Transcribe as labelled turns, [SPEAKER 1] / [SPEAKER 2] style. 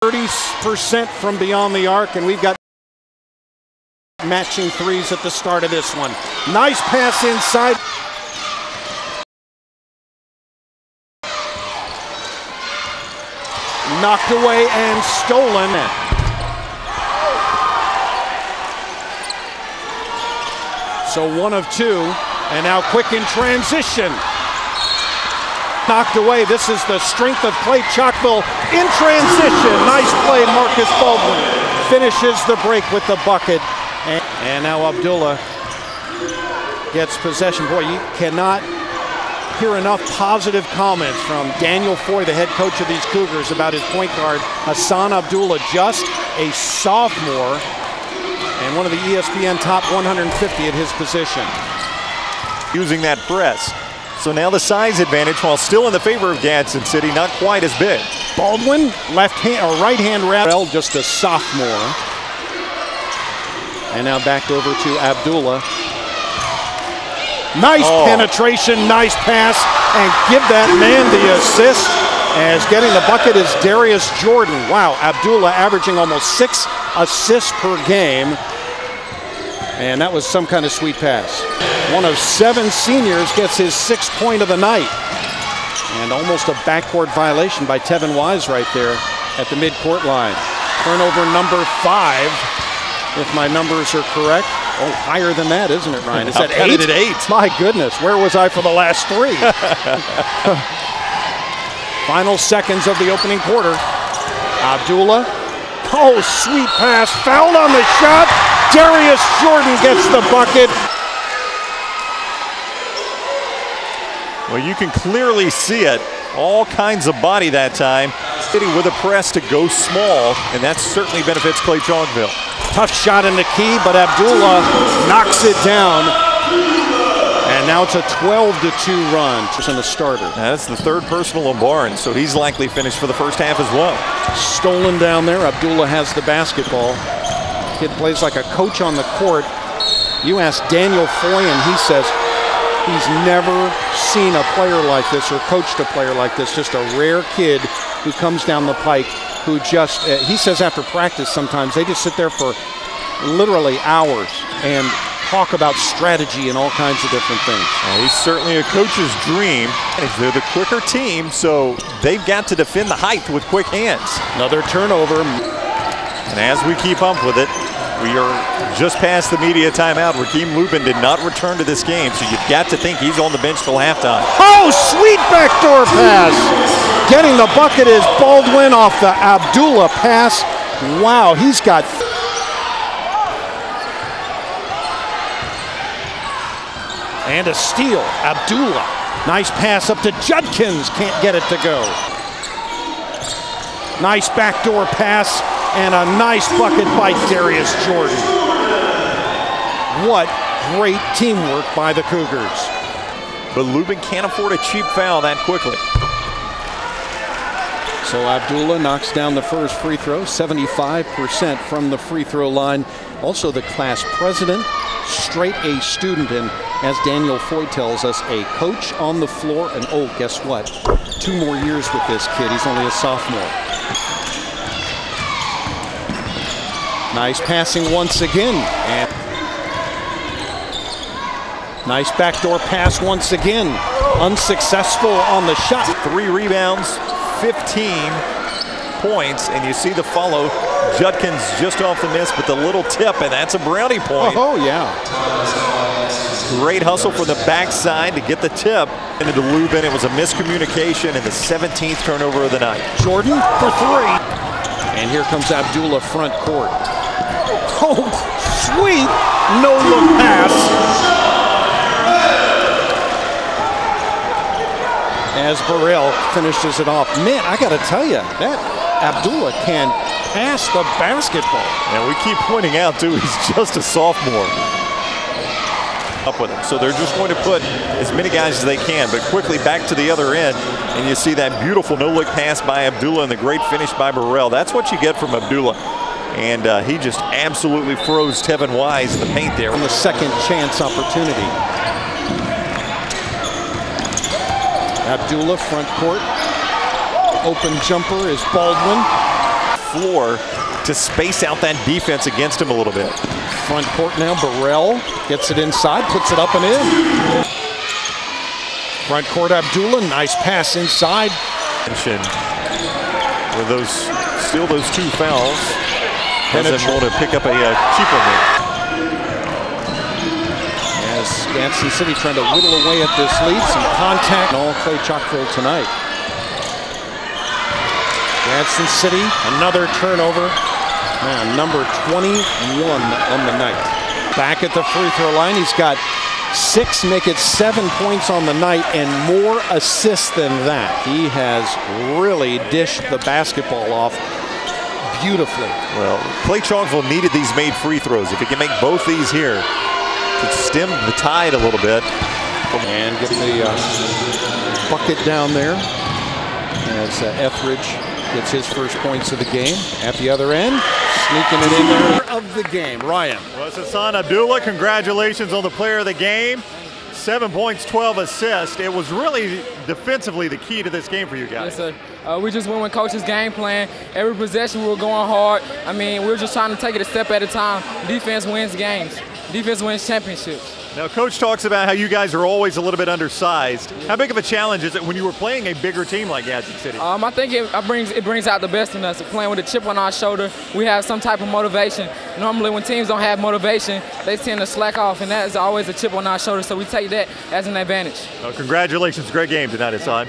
[SPEAKER 1] 30% from beyond the arc, and we've got matching threes at the start of this one. Nice pass inside. Knocked away and stolen. So 1 of 2, and now quick in transition. Knocked away. This is the strength of Clay-Chalkville in transition. Nice play. Marcus Baldwin finishes the break with the bucket. And now Abdullah gets possession. Boy, you cannot hear enough positive comments from Daniel Foy, the head coach of these Cougars, about his point guard, Hasan Abdullah, just a sophomore and one of the ESPN top 150 at his position.
[SPEAKER 2] Using that press. So now the size advantage, while still in the favor of Gadsden City, not quite as big.
[SPEAKER 1] Baldwin, left hand or right hand wrap, just a sophomore. And now back over to Abdullah. Nice penetration, nice pass, and give that man the assist. As getting the bucket is Darius Jordan. Wow, Abdullah averaging almost 6 assists per game. And that was some kind of sweet pass. One of 7 seniors gets his 6th point of the night. And almost a backcourt violation by Tevin Wise right there at the midcourt line. Turnover number 5, if my numbers are correct. Oh, higher than that, isn't it, Ryan? Is that 8?
[SPEAKER 2] At 8.
[SPEAKER 1] My goodness, where was I for the last 3? Final seconds of the opening quarter. Abdullah. Oh, sweet pass. Fouled on the shot. Darius Jordan gets the bucket.
[SPEAKER 2] Well, you can clearly see it. All kinds of body that time. Hitting with a press to go small, and that certainly benefits Clay-Chalkville.
[SPEAKER 1] Tough shot in the key, but Abdullah knocks it down. And now it's a 12-2 run. And a starter.
[SPEAKER 2] That's the 3rd personal of Barnes, so he's likely finished for the first half as well.
[SPEAKER 1] Stolen down there. Abdullah has the basketball. Kid plays like a coach on the court. You ask Daniel Foy, and he says he's never seen a player like this or coached a player like this. Just a rare kid who comes down the pike who just, he says after practice sometimes they just sit there for literally hours and talk about strategy and all kinds of different things.
[SPEAKER 2] He's certainly a coach's dream. They're the quicker team, so they've got to defend the height with quick hands.
[SPEAKER 1] Another turnover.
[SPEAKER 2] And as we keep up with it, we are just past the media timeout. Rakeem Lubin did not return to this game, so you've got to think he's on the bench till halftime.
[SPEAKER 1] Oh, sweet backdoor pass. Getting the bucket is Baldwin off the Abdullah pass. Wow, he's got... And a steal, Abdullah. Nice pass up to Judkins, can't get it to go. Nice backdoor pass and a nice bucket by Darius Jordan. What great teamwork by the Cougars.
[SPEAKER 2] But Lubin can't afford a cheap foul that quickly.
[SPEAKER 1] So Abdullah knocks down the first free throw, 75% from the free throw line. Also the class president, straight A student, and as Daniel Foy tells us, a coach on the floor. And oh, guess what? 2 more years with this kid. He's only a sophomore. Nice passing once again. And nice backdoor pass once again. Unsuccessful on the shot.
[SPEAKER 2] 3 rebounds, 15 points, and you see the follow. Judkins just off the miss, but the little tip, and that's a brownie point.
[SPEAKER 1] Oh, yeah.
[SPEAKER 2] Great hustle from the backside to get the tip into Lubin. It was a miscommunication and the 17th turnover of the night.
[SPEAKER 1] Jordan for 3. And here comes Abdullah front court. Oh, sweet no-look pass. As Burrell finishes it off. Man, I got to tell you, that Abdullah can pass the basketball.
[SPEAKER 2] And we keep pointing out, too, he's just a sophomore. Up with him. So they're just going to put as many guys as they can, but quickly back to the other end, and you see that beautiful no-look pass by Abdullah and the great finish by Burrell. That's what you get from Abdullah. And he just absolutely froze Tevin Wise in the paint there.
[SPEAKER 1] On the second chance opportunity. Abdullah front court. Open jumper is Baldwin.
[SPEAKER 2] floor to space out that defense against him a little bit.
[SPEAKER 1] Front court now, Burrell gets it inside, puts it up and in. Front court, Abdullah, nice pass inside.
[SPEAKER 2] With those, still those 2 fouls, doesn't want to pick up a cheap one there.
[SPEAKER 1] As Gadsden City trying to whittle away at this lead, some contact. All Clay-Chalkville tonight. Gadsden City, another turnover. Man, number 21 on the night. Back at the free throw line, he's got 6, make it 7 points on the night, and more assists than that. He has really dished the basketball off beautifully.
[SPEAKER 2] Well, Clay-Chalkville needed these made free throws. If he can make both these here, to stem the tide a little bit.
[SPEAKER 1] And get the bucket down there as Etheridge gets his first points of the game. At the other end, sneaking it in there of the game. Ryan.
[SPEAKER 3] Well, it's Hasan Abdullah. Congratulations on the player of the game. 7 points, 12 assists. It was really defensively the key to this game for you guys.
[SPEAKER 4] Yes, sir. We just went with coach's game plan. Every possession we were going hard. I mean, we were just trying to take it a step at a time. Defense wins games. Defense wins championships.
[SPEAKER 3] Now, Coach talks about how you guys are always a little bit undersized. How big of a challenge is it when you were playing a bigger team like Gadsden City?
[SPEAKER 4] I think it brings out the best in us. Playing with a chip on our shoulder, we have some type of motivation. Normally, when teams don't have motivation, they tend to slack off, and that is always a chip on our shoulder. So we take that as an advantage.
[SPEAKER 3] Well, congratulations, great game tonight, Hasan.